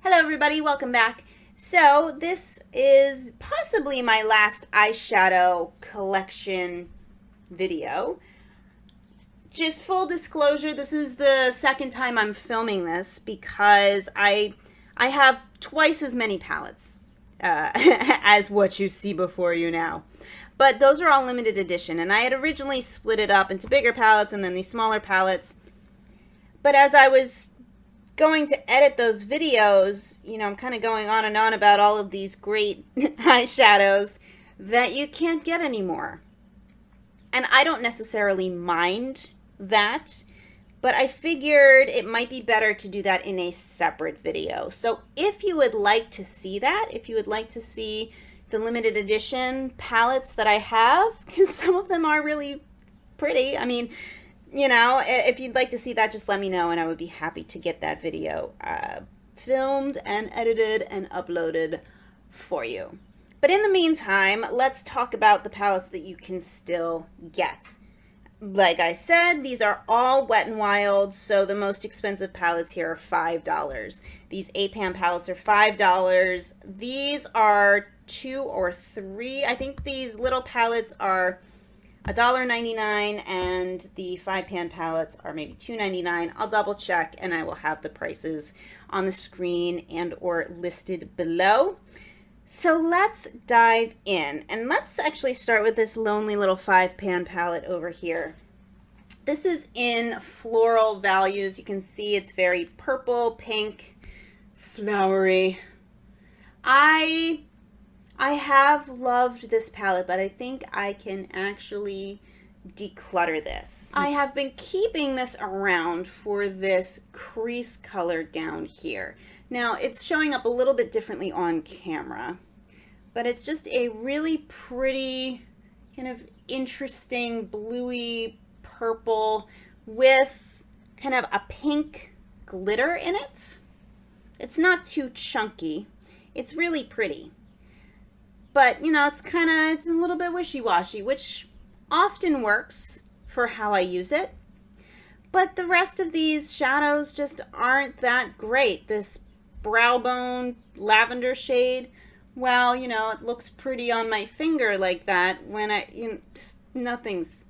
Hello everybody, welcome back. So this is possibly my last eyeshadow collection video. Just full disclosure, this is the second time I'm filming this because I have twice as many palettes as what you see before you now. But those are all limited edition, and I had originally split it up into bigger palettes and then these smaller palettes. But as I was going to edit those videos, you know, I'm kind of going on and on about all of these great eyeshadows that you can't get anymore. And I don't necessarily mind that, but I figured it might be better to do that in a separate video. So if you would like to see that, if you would like to see the limited edition palettes that I have, because some of them are really pretty. I mean, you know, if you'd like to see that, just let me know and I would be happy to get that video filmed and edited and uploaded for you. But in the meantime, let's talk about the palettes that you can still get. Like I said, these are all Wet n Wild, so the most expensive palettes here are $5. These 8-pan palettes are $5. These are $2 or $3. I think these little palettes are $1.99 and the 5-pan palettes are maybe $2.99. I'll double check and I will have the prices on the screen and or listed below. So let's dive in, and let's actually start with this lonely little 5-pan palette over here. This is in Floral Values. You can see it's very purple, pink, flowery. I have loved this palette, but I think I can actually declutter this. I have been keeping this around for this crease color down here. Now, it's showing up a little bit differently on camera, but it's just a really pretty, kind of interesting bluey purple with kind of a pink glitter in it. It's not too chunky. It's really pretty. But, you know, it's a little bit wishy-washy, which often works for how I use it. But the rest of these shadows just aren't that great. This brow bone lavender shade, well, you know, it looks pretty on my finger like that when nothing's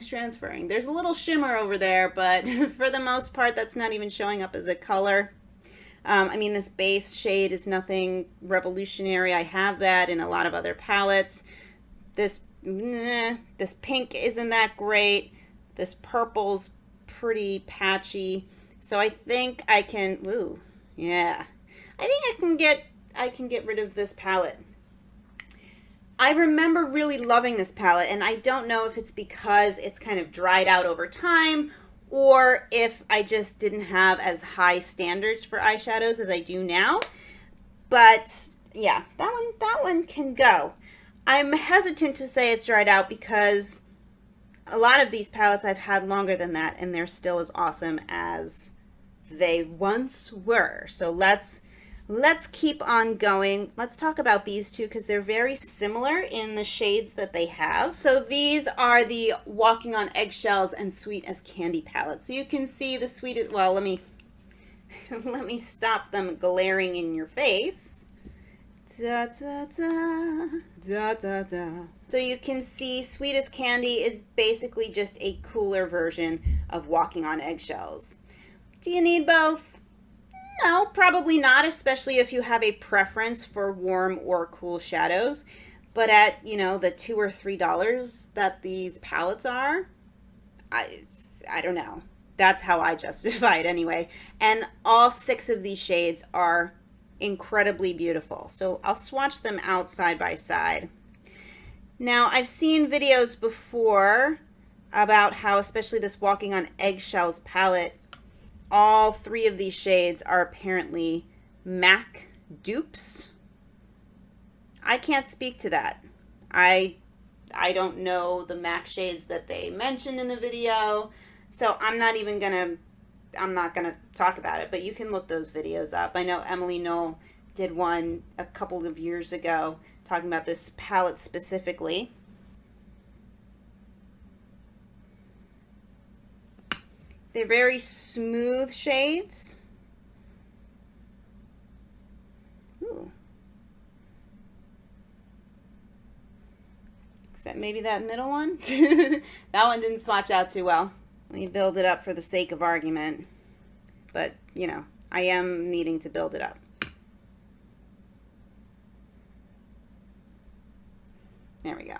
transferring. There's a little shimmer over there, but for the most part, that's not even showing up as a color. I mean, this base shade is nothing revolutionary. I have that in a lot of other palettes. This pink isn't that great. This purple's pretty patchy. So I think I can, ooh, yeah. I think I can get rid of this palette. I remember really loving this palette, and I don't know if it's because it's kind of dried out over time or if I just didn't have as high standards for eyeshadows as I do now. But yeah, that one can go. I'm hesitant to say it's dried out because a lot of these palettes I've had longer than that and they're still as awesome as they once were. So let's keep on going. Let's talk about these two because they're very similar in the shades that they have. So these are the Walking on Eggshells and Sweet as Candy palettes. So you can see the sweet, well, let me stop them glaring in your face. Da, da, da, da, da, da. So you can see Sweet as Candy is basically just a cooler version of Walking on Eggshells. Do you need both? No, probably not, especially if you have a preference for warm or cool shadows. But at, you know, the $2 or $3 that these palettes are, I don't know. That's how I justify it anyway. And all 6 of these shades are incredibly beautiful. So I'll swatch them out side by side. Now, I've seen videos before about how, especially this Walking on Eggshells palette, all 3 of these shades are apparently MAC dupes. I can't speak to that. I don't know the MAC shades that they mentioned in the video, so I'm not gonna talk about it, but you can look those videos up. I know Emily Knoll did one a couple of years ago talking about this palette specifically. They're very smooth shades. Ooh. Except maybe that middle one. That one didn't swatch out too well. Let me build it up for the sake of argument. But, you know, I am needing to build it up. There we go.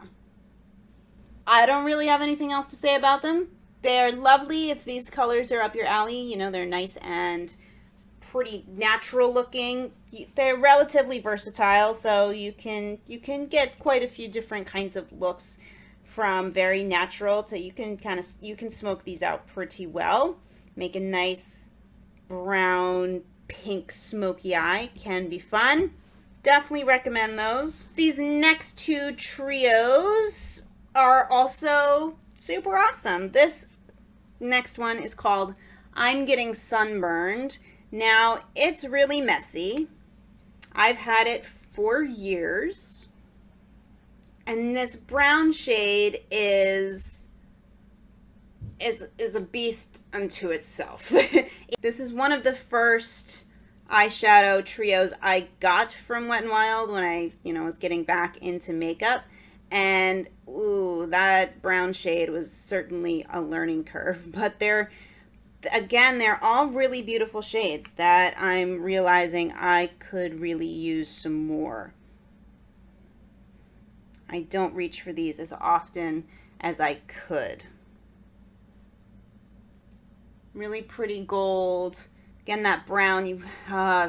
I don't really have anything else to say about them. They're lovely if these colors are up your alley. You know, they're nice and pretty natural looking. They're relatively versatile, so you can get quite a few different kinds of looks, from very natural to you can smoke these out pretty well. Make a nice brown pink smoky eye. Can be fun. Definitely recommend those. These next two trios are also super awesome. This next one is called I'm Getting Sunburned. Now, it's really messy. I've had it for years. And this brown shade is a beast unto itself. This is one of the first eyeshadow trios I got from Wet n Wild when I, was getting back into makeup. And, ooh, that brown shade was certainly a learning curve. But they're all really beautiful shades that I'm realizing I could really use some more. I don't reach for these as often as I could. Really pretty gold. Again, that brown,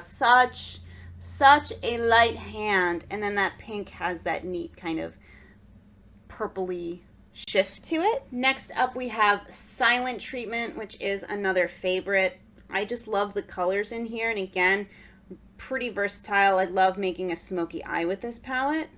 such a light hand. And then that pink has that neat kind of purpley shift to it. Next up we have Silent Treatment, which is another favorite. I just love the colors in here, and again, pretty versatile. I love making a smoky eye with this palette.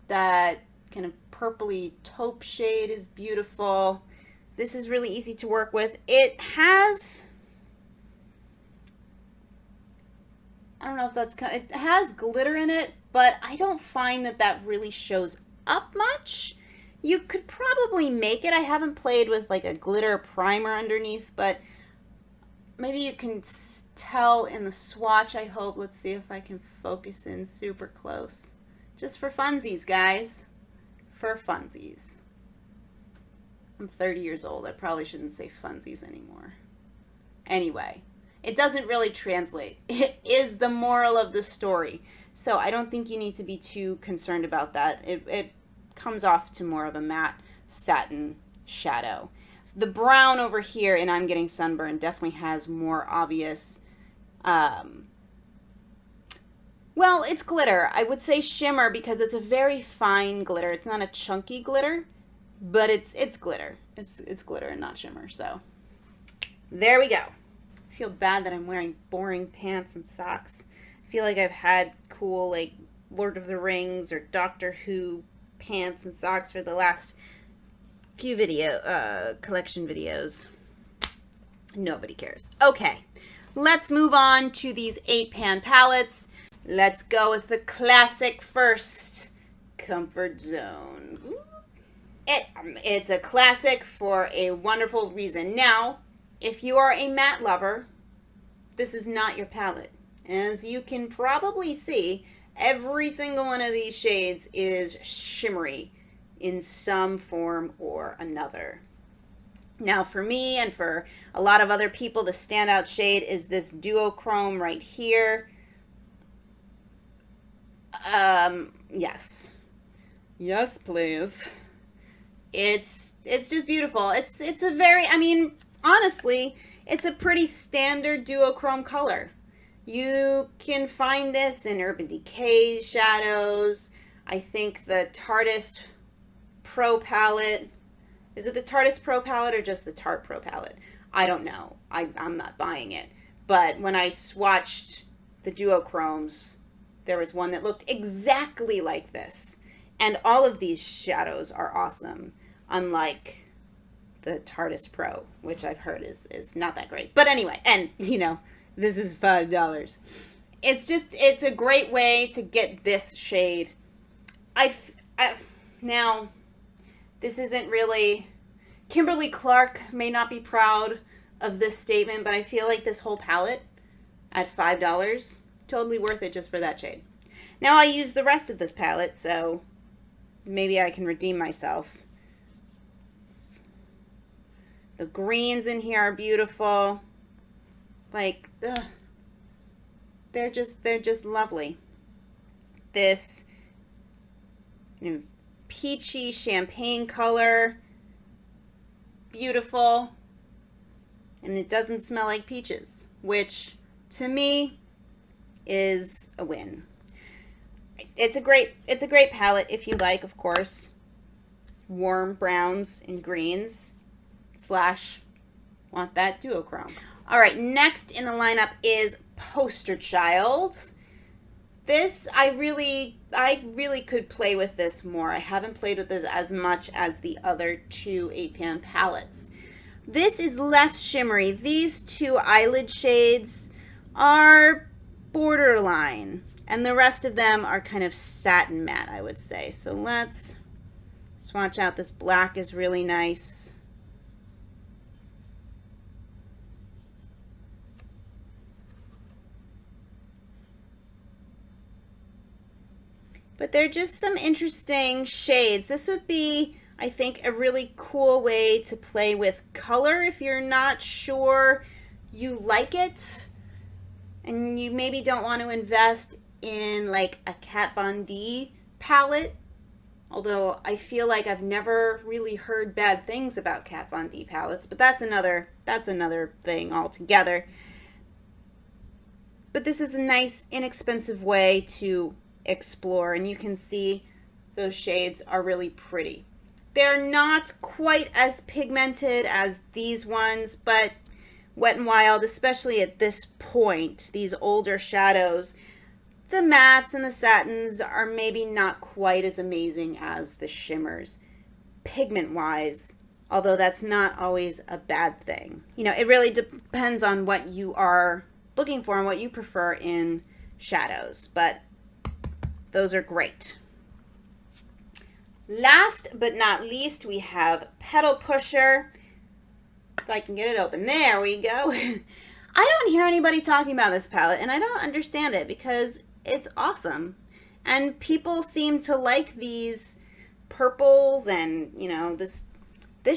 That kind of purpley taupe shade is beautiful. This is really easy to work with. It has, I don't know if that's it has glitter in it, but I don't find that really shows up much. You could probably make it. I haven't played with like a glitter primer underneath, but maybe you can tell in the swatch, I hope. Let's see if I can focus in super close. Just for funsies, guys. For funsies. I'm 30 years old. I probably shouldn't say funsies anymore. Anyway, it doesn't really translate. It is the moral of the story. So I don't think you need to be too concerned about that. It comes off to more of a matte satin shadow. The brown over here in I'm Getting Sunburned definitely has more obvious well, it's glitter. I would say shimmer because it's a very fine glitter. It's not a chunky glitter, but it's glitter. It's glitter and not shimmer. So there we go. I feel bad that I'm wearing boring pants and socks. I feel like I've had cool like Lord of the Rings or Doctor Who pants and socks for the last few collection videos. Nobody cares. Okay, let's move on to these 8-pan palettes. Let's go with the classic first, Comfort Zone. It's a classic for a wonderful reason. Now, if you are a matte lover, this is not your palette. As you can probably see, every single one of these shades is shimmery in some form or another. Now, for me and for a lot of other people, the standout shade is this duochrome right here. Yes, please. It's just beautiful. It's a very, honestly, it's a pretty standard duochrome color. You can find this in Urban Decay shadows. I think the Tartist Pro palette, is it the Tartist Pro palette or just the Tarte Pro palette? I don't know. I'm not buying it. But when I swatched the duochromes, there was one that looked exactly like this. And all of these shadows are awesome, unlike the Tartist Pro, which I've heard is not that great. But anyway, and This is $5. It's a great way to get this shade. Now, this isn't really, Kimberly Clark may not be proud of this statement, but I feel like this whole palette at $5, totally worth it just for that shade. Now I use the rest of this palette, so maybe I can redeem myself. The greens in here are beautiful. Like, ugh. They're just lovely. This, you know, peachy champagne color, beautiful, and it doesn't smell like peaches, which to me is a win. It's a great palette if you like, of course, warm browns and greens / want that duochrome. All right, next in the lineup is Poster Child. This, I really could play with this more. I haven't played with this as much as the other two 8-pan palettes. This is less shimmery. These two eyelid shades are borderline, and the rest of them are kind of satin matte, I would say. So let's swatch out. This black is really nice. But they're just some interesting shades. This would be, I think, a really cool way to play with color if you're not sure you like it and you maybe don't want to invest in like a Kat Von D palette. Although I feel like I've never really heard bad things about Kat Von D palettes, but that's another thing altogether. But this is a nice, inexpensive way to explore, and you can see those shades are really pretty. They're not quite as pigmented as these ones, but Wet n Wild, especially at this point, these older shadows, the mattes and the satins are maybe not quite as amazing as the shimmers pigment wise, although that's not always a bad thing. You know, it really depends on what you are looking for and what you prefer in shadows, but those are great. Last but not least, we have Petal Pusher. If I can get it open. There we go. I don't hear anybody talking about this palette, and I don't understand it because it's awesome. And people seem to like these purples, and, you know, this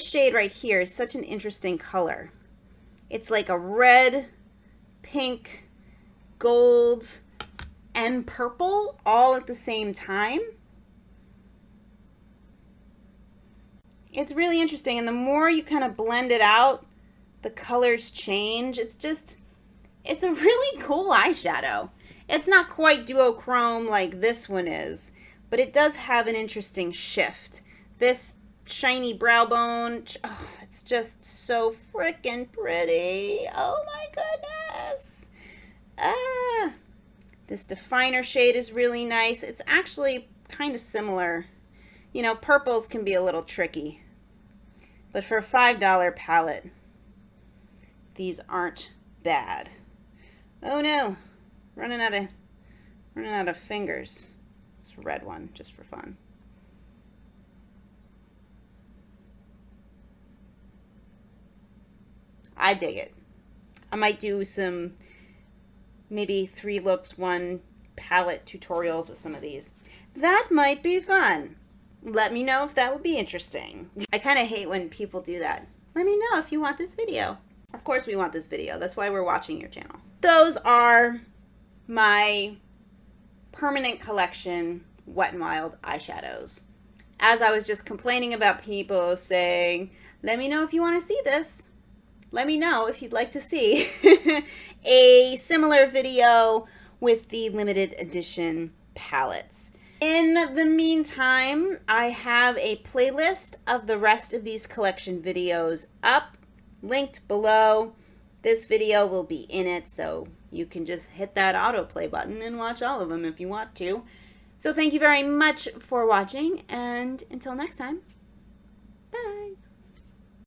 shade right here is such an interesting color. It's like a red, pink, gold, and purple all at the same time. It's really interesting, and the more you kind of blend it out, the colors change. It's a really cool eyeshadow. It's not quite duochrome like this one is, but it does have an interesting shift. This shiny brow bone, oh, it's just so freaking pretty. Oh my goodness. This definer shade is really nice. It's actually kind of similar. You know, purples can be a little tricky, but for a $5 palette, these aren't bad. Oh no, running out of fingers. This red one, just for fun. I dig it. I might do some maybe 3 looks, 1 palette tutorials with some of these. That might be fun. Let me know if that would be interesting. I kind of hate when people do that. Let me know if you want this video. Of course we want this video. That's why we're watching your channel. Those are my permanent collection Wet n Wild eyeshadows. As I was just complaining about people saying, let me know if you want to see this. Let me know if you'd like to see a similar video with the limited edition palettes. In the meantime, I have a playlist of the rest of these collection videos up, linked below. This video will be in it, so you can just hit that autoplay button and watch all of them if you want to. So thank you very much for watching, and until next time, bye.